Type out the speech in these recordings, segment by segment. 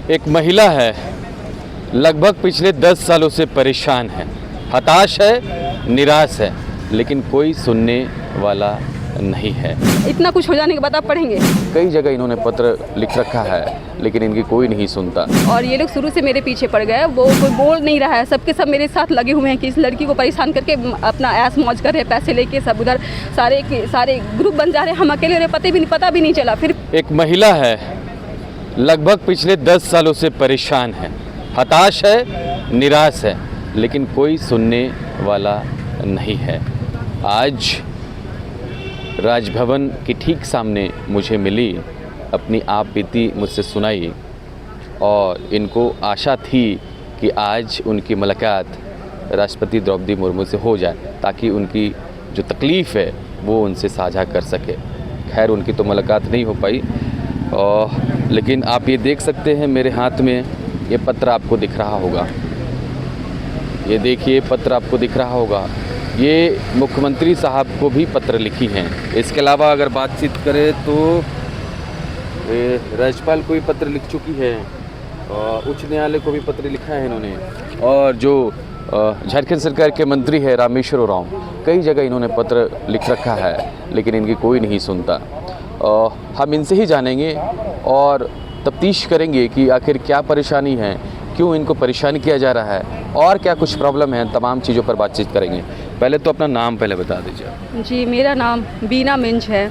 एक महिला है, लगभग पिछले 10 सालों से परेशान है, हताश है, निराश है, लेकिन कोई सुनने वाला नहीं है। इतना कुछ हो जाने के बाद आप पढ़ेंगे। कई जगह इन्होंने पत्र लिख रखा है, लेकिन इनकी कोई नहीं सुनता। और ये लोग शुरू से मेरे पीछे पड़ गए, वो कोई बोल नहीं रहा है, सबके सब मेरे साथ लगे हुए हैं कि इस लड़की को परेशान करके अपना ऐश मौज कर रहे हैं, पैसे लेके सब उधर सारे के सारे ग्रुप बन जा रहे हैं। हम अकेले रहे, पता भी नहीं चला। फिर एक महिला है, लगभग पिछले 10 सालों से परेशान है, हताश है, निराश है, लेकिन कोई सुनने वाला नहीं है। आज राजभवन के ठीक सामने मुझे मिली, अपनी आप बीती मुझसे सुनाई और इनको आशा थी कि आज उनकी मुलाकात राष्ट्रपति द्रौपदी मुर्मू से हो जाए, ताकि उनकी जो तकलीफ़ है वो उनसे साझा कर सके। खैर उनकी तो मुलाकात नहीं हो पाई, लेकिन आप ये देख सकते हैं मेरे हाथ में ये पत्र आपको दिख रहा होगा। ये देखिए पत्र आपको दिख रहा होगा। ये मुख्यमंत्री साहब को भी पत्र लिखी हैं। इसके अलावा अगर बातचीत करें तो राज्यपाल को भी पत्र लिख चुकी है, उच्च न्यायालय को भी पत्र लिखा है इन्होंने, और जो झारखंड सरकार के मंत्री है रामेश्वर उरांव, कई जगह इन्होंने पत्र लिख रखा है, लेकिन इनकी कोई नहीं सुनता। हम इनसे ही जानेंगे और तफ्तीश करेंगे कि आखिर क्या परेशानी है, क्यों इनको परेशान किया जा रहा है और क्या कुछ प्रॉब्लम है। तमाम चीज़ों पर बातचीत करेंगे। पहले तो अपना नाम पहले बता दीजिए। जी, मेरा नाम बीना मिंज है।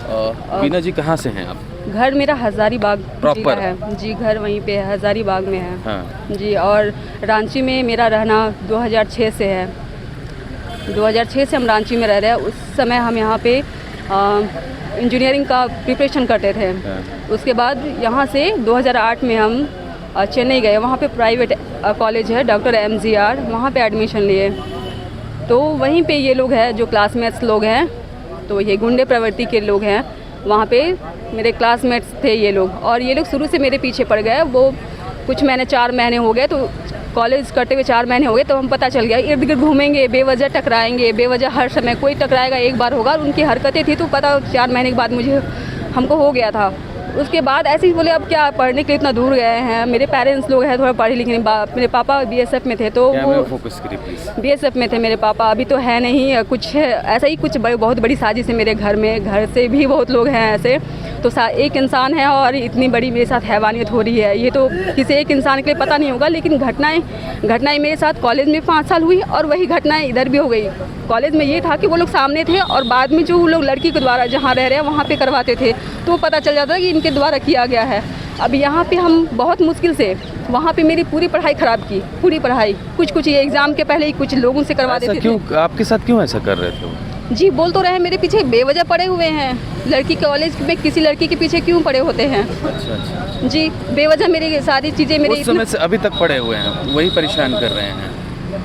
बीना जी कहाँ से हैं आप? घर मेरा हज़ारीबाग प्रॉपर है जी, घर वहीं पे है, हज़ारीबाग में है। हाँ। जी, और रांची में मेरा रहना 2006 से है। 2006 से हम रांची में रह रहे हैं। उस समय हम यहाँ पे इंजीनियरिंग का प्रिपरेशन करते थे। हाँ। उसके बाद यहाँ से 2008 में हम चेन्नई गए। वहाँ पे प्राइवेट कॉलेज है डॉक्टर MGR, वहाँ पे एडमिशन लिए। तो वहीं पे ये लोग हैं जो क्लासमेट्स लोग हैं, तो ये गुंडे प्रवृत्ति के लोग हैं। वहाँ पे मेरे क्लासमेट्स थे ये लोग, और ये लोग शुरू से मेरे पीछे पड़ गए। वो कुछ महीने 4 महीने हो गए, तो कॉलेज करते हुए 4 महीने हो गए, तो हम पता चल गया इर्द गिर्द घूमेंगे, बेवजह टकराएंगे, बेवजह हर समय कोई टकराएगा, एक बार होगा। उनकी हरकतें थी तो पता 4 महीने के बाद हमको हो गया था। उसके बाद ऐसे ही बोले अब क्या पढ़ने के लिए इतना दूर गए हैं। मेरे पेरेंट्स लोग हैं थोड़ा पढ़े लिखे, मेरे पापा BSF में थे, तो वो फोकस करिए प्लीज। BSF में थे मेरे पापा, अभी तो है नहीं। कुछ ऐसा ही कुछ बहुत बड़ी साजिश है मेरे घर में, घर से भी बहुत लोग हैं ऐसे। तो एक इंसान है और इतनी बड़ी मेरे साथ हैवानियत हो रही है, ये तो किसी एक इंसान के लिए पता नहीं होगा। लेकिन घटनाएं मेरे साथ कॉलेज में 5 साल हुई, और वही घटनाएं इधर भी हो गई। कॉलेज में ये था कि वो लोग सामने थे, और बाद में जो वो लोग लड़की के द्वारा जहाँ रह रहे हैं वहाँ पे करवाते थे, तो पता चल जाता कि इनके द्वारा किया गया है। अब यहाँ पे हम बहुत मुश्किल से, वहाँ पे मेरी पूरी पढ़ाई ख़राब की, पूरी पढ़ाई कुछ ये एग्ज़ाम के पहले ही कुछ लोगों से करवा देते थे। क्यों आपके साथ क्यों ऐसा कर रहे थे वो? जी, बोल तो रहे मेरे पीछे बेवजह पड़े हुए हैं। लड़की कॉलेज में किसी लड़की के पीछे क्यों पड़े होते हैं? अच्छा। जी, बेवजह मेरी सारी चीज़ें मेरे उस समय से अभी तक पड़े हुए हैं, वही परेशान कर रहे हैं।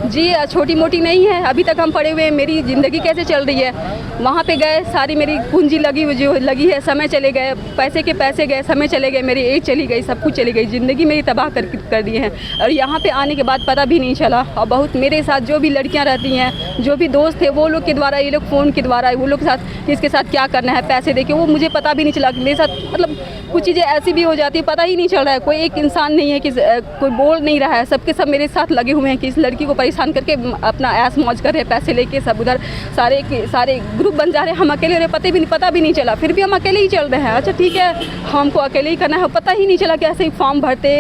जी, छोटी मोटी नहीं है, अभी तक हम पड़े हुए हैं। मेरी ज़िंदगी कैसे चल रही है? वहाँ पे गए, सारी मेरी पूंजी लगी है, समय चले गए, पैसे के पैसे गए, समय चले गए, मेरी एज चली गई, सब कुछ चली गई, ज़िंदगी मेरी तबाह कर दी है। और यहाँ पे आने के बाद पता भी नहीं चला। और बहुत मेरे साथ जो भी लड़कियाँ रहती हैं, जो भी दोस्त थे, वो लोग के द्वारा, ये लोग फ़ोन के द्वारा वो लोग के साथ किसके साथ क्या करना है, पैसे देके, वो मुझे पता भी नहीं चला। मेरे साथ मतलब कुछ चीज़ें ऐसी भी हो जाती है, पता ही नहीं चल रहा है। कोई एक इंसान नहीं है कि कोई बोल नहीं रहा है, सबके सब मेरे साथ लगे हुए हैं कि इस लड़की को परेशान करके अपना ऐश मौज कर रहे हैं, पैसे लेके सब उधर सारे के सारे ग्रुप बन जा रहे हैं। हम अकेले रहे, पता भी नहीं चला। फिर भी हम अकेले ही चल रहे हैं। अच्छा ठीक है, हमको अकेले ही करना है, पता ही नहीं चला कि ऐसे ही फॉर्म भरते,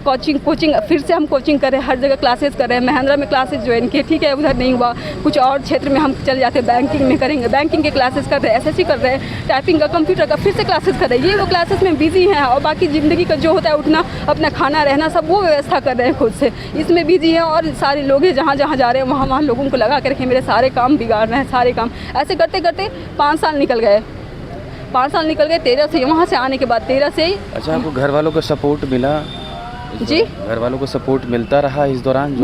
कोचिंग फिर से हम कोचिंग कर रहे हैं, हर जगह क्लासेस कर रहे हैं। महेंद्रा में क्लासेस ज्वाइन किए, ठीक है, उधर नहीं हुआ। कुछ और क्षेत्र में हम चले जाते, बैंकिंग में करेंगे, बैंकिंग के क्लासेस कर रहे हैं, SSC कर रहे हैं, टाइपिंग का, कंप्यूटर का, फिर से क्लासेस कर रहे हैं। ये वो क्लासेस में बिजी हैं, और बाकी ज़िंदगी का जो होता है, उठना, अपना खाना रहना, सब वो व्यवस्था कर रहे हैं खुद से, इसमें बिजी है। और सारे लोग हैं जहाँ जहाँ जा रहे हैं वहाँ लोगों को लगा करके मेरे सारे काम बिगाड़ रहे हैं, सारे काम। ऐसे करते करते 5 साल निकल गए। 13 से, वहाँ से आने के बाद 13 से। अच्छा, आपको घर वालों का सपोर्ट मिला? जी, घर वालों को सपोर्ट मिलता रहा इस दौरान? जो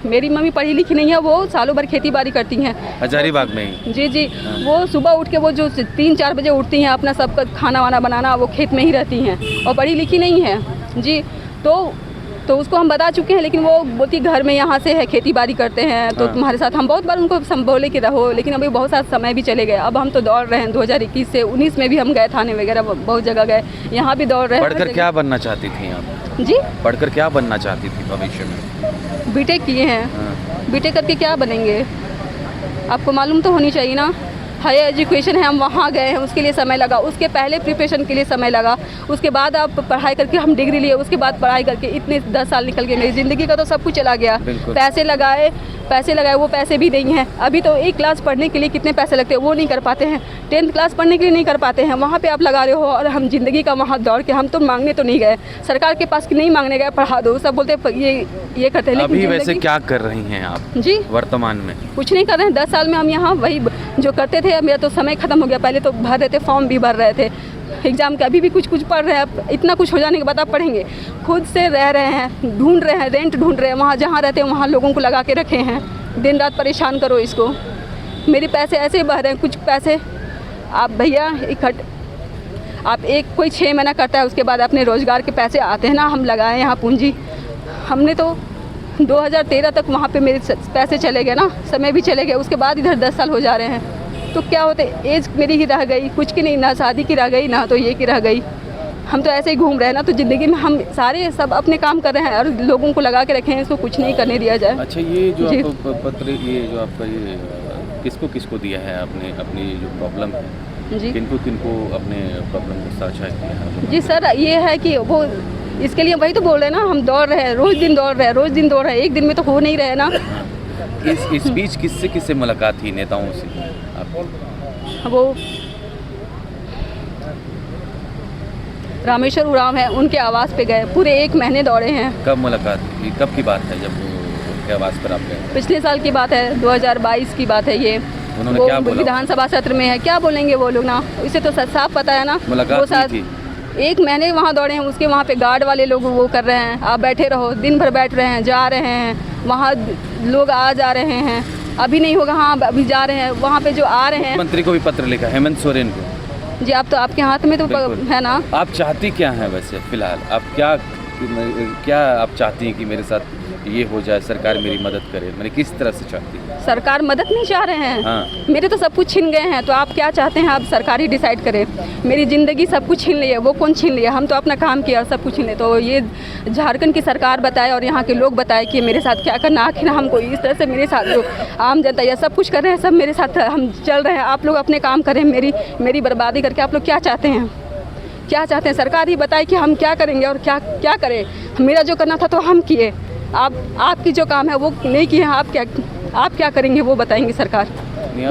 मेरी मम्मी पढ़ी लिखी नहीं है, वो सालों भर खेती बाड़ी करती हैं हजारीबाग में ही। जी, वो सुबह उठ के वो जो 3-4 बजे उठती हैं, अपना सबका खाना वाना बनाना, वो खेत में ही रहती हैं, और पढ़ी लिखी नहीं है जी। तो उसको हम बता चुके हैं, लेकिन वो बोलती घर में यहाँ से है, खेती बाड़ी करते हैं, तो तुम्हारे साथ। हम बहुत बार उनको बोले कि रहो, लेकिन अभी बहुत सारा समय भी चले गए। अब हम तो दौड़ रहे हैं, 2021 से 19 में भी हम गए, थाने वगैरह बहुत जगह गए, यहाँ भी दौड़ रहे हैं। पढ़कर क्या बनना चाहती थी आप? जी पढ़कर क्या बनना चाहती थी भविष्य में? बीटेक किए हैं, हाँ। बीटेक करके क्या बनेंगे? आपको मालूम तो होनी चाहिए ना। हायर एजुकेशन है, हम वहाँ गए हैं, उसके लिए समय लगा, उसके पहले प्रिपरेशन के लिए समय लगा, उसके बाद आप पढ़ाई करके हम डिग्री लिए, उसके बाद पढ़ाई करके इतने 10 साल निकल गए, मेरी ज़िंदगी का तो सब कुछ चला गया। पैसे लगाए वो पैसे भी नहीं हैं। अभी तो 1 क्लास पढ़ने के लिए कितने पैसे लगते हैं वो नहीं कर पाते हैं, 10th क्लास पढ़ने के लिए नहीं कर पाते हैं, वहाँ पे आप लगा रहे हो। और हम ज़िंदगी का वहाँ दौड़ के, हम तो मांगने तो नहीं गए, सरकार के पास नहीं मांगने गए, पढ़ा दो, सब बोलते ये करते हैं। अभी वैसे क्या कर रही हैं आप जी वर्तमान में? कुछ नहीं कर रहे हैं। 10 साल में हम यहाँ वही जो करते थे, मेरा तो समय ख़त्म हो गया। पहले तो भर रहे थे, फॉर्म भी भर रहे थे एग्ज़ाम के, अभी भी कुछ पढ़ रहे हैं। अब इतना कुछ हो जाने के बाद आप पढ़ेंगे, खुद से रह रहे हैं, ढूंढ रहे हैं, रेंट ढूंढ रहे हैं, वहाँ जहाँ रहते हैं वहाँ लोगों को लगा के रखे हैं, दिन रात परेशान करो इसको। मेरे पैसे ऐसे ही बह रहे हैं, कुछ पैसे आप भैया आप कोई 6 महीना करता है, उसके बाद अपने रोज़गार के पैसे आते हैं ना, हम लगाए यहाँ पूंजी। हमने तो 2013 तक वहाँ पे मेरे पैसे चले गए ना, समय भी चले गए, उसके बाद इधर 10 साल हो जा रहे हैं। तो क्या होते, एज मेरी ही रह गई, कुछ की नहीं, ना शादी की रह गई, ना तो ये की रह गई। हम तो ऐसे ही घूम रहे हैं ना, तो ज़िंदगी में हम सारे सब अपने काम कर रहे हैं और लोगों को लगा के रखे हैं, इसको कुछ नहीं करने दिया जाए। अच्छा, ये जो आपको पत्र, ये जो आपका ये किसको दिया है आपने, अपनी जो प्रॉब्लम है जी किनको अपने प्रॉब्लम को साझा किया है? जी सर, ये है कि वो इसके लिए वही तो बोल रहे हैं ना, हम दौड़ रहे हैं, रोज़ दिन दौड़ रहे हैं, एक दिन में तो हो नहीं रहे ना। इस बीच किससे मुलाकात थी नेताओं से आपकी? वो रामेश्वर उरांव है, उनके आवास पे गए, पूरे 1 महीने दौड़े हैं। कब मुलाकात हुई, कब की बात है जब उनके आवास पर आप गए? पिछले साल की बात है, 2022 की बात है ये। उन्होंने क्या बोला? विधानसभा सत्र में है, क्या बोलेंगे वो लोग ना, इसे तो साफ पता है ना। मुलाकात हुई थी? 1 महीने वहाँ दौड़े हैं, उसके वहाँ पे गार्ड वाले लोग वो कर रहे हैं, आप बैठे रहो, दिन भर बैठ रहे हैं, जा रहे हैं, वहाँ लोग आ जा रहे हैं, अभी नहीं होगा, हाँ अभी जा रहे हैं, वहाँ पे जो आ रहे हैं। मंत्री को भी पत्र लिखा, हेमंत सोरेन को। जी, आप तो आपके हाथ में तो है ना। आप चाहती क्या हैं वैसे फिलहाल? आप क्या आप चाहती हैं कि मेरे साथ ये हो जाए, सरकार मेरी मदद करे? मैंने किस तरह से चाहती है? सरकार मदद नहीं चाह रहे हैं। हाँ। मेरे तो सब कुछ छीन गए हैं, तो आप क्या चाहते हैं? आप सरकार ही डिसाइड करे। मेरी ज़िंदगी सब कुछ छीन ली है, वो कौन छीन लिया? हम तो अपना काम किया और सब कुछ छीन लिया। तो ये झारखंड की सरकार बताए और यहाँ के लोग बताए कि मेरे साथ क्या करना। आखिर हमको इस तरह से मेरे साथ जो आम जनता या सब कुछ कर रहे हैं, सब मेरे साथ हम चल रहे हैं। आप लोग अपने काम करें, मेरी बर्बादी करके आप लोग क्या चाहते हैं? क्या चाहते हैं? सरकार ही बताए कि हम क्या करेंगे और क्या करें। मेरा जो करना था तो हम किए, आपकी जो काम है वो नहीं किए हैं। आप क्या करेंगे वो बताएंगे सरकार।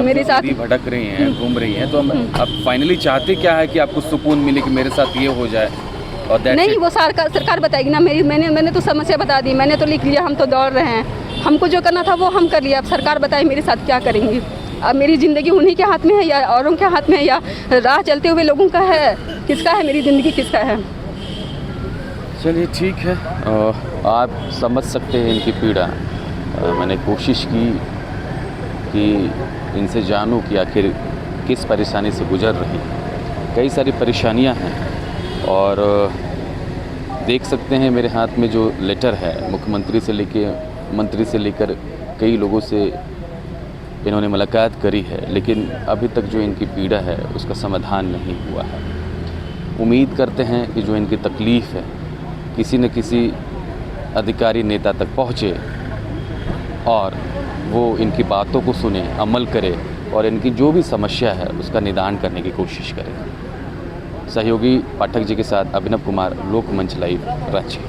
मेरे साथ भटक रही हैं, घूम रही हैं, तो आप फाइनली चाहते क्या है कि आपको सुकून मिले कि मेरे साथ ये हो जाए? और नहीं, वो सरकार बताएगी ना। मैंने तो समस्या बता दी, मैंने तो लिख लिया, हम तो दौड़ रहे हैं, हमको जो करना था वो हम कर लिया। अब सरकार बताए मेरे साथ क्या करेंगी। अब मेरी ज़िंदगी उन्हीं के हाथ में है या औरों के हाथ में है या राह चलते हुए लोगों का है? किसका है मेरी ज़िंदगी, किसका है? चलिए ठीक है, आप समझ सकते हैं इनकी पीड़ा। मैंने कोशिश की कि इनसे जानूं कि आखिर किस परेशानी से गुजर रही हैं। कई सारी परेशानियां हैं और देख सकते हैं मेरे हाथ में जो लेटर है, मुख्यमंत्री से मंत्री से लेकर कई लोगों से इन्होंने मुलाकात करी है, लेकिन अभी तक जो इनकी पीड़ा है उसका समाधान नहीं हुआ है। उम्मीद करते हैं कि जो इनकी तकलीफ़ है किसी न किसी अधिकारी नेता तक पहुँचे और वो इनकी बातों को सुने, अमल करे और इनकी जो भी समस्या है उसका निदान करने की कोशिश करें। सहयोगी पाठक जी के साथ अभिनव कुमार, लोकमंच लाइव, रांची।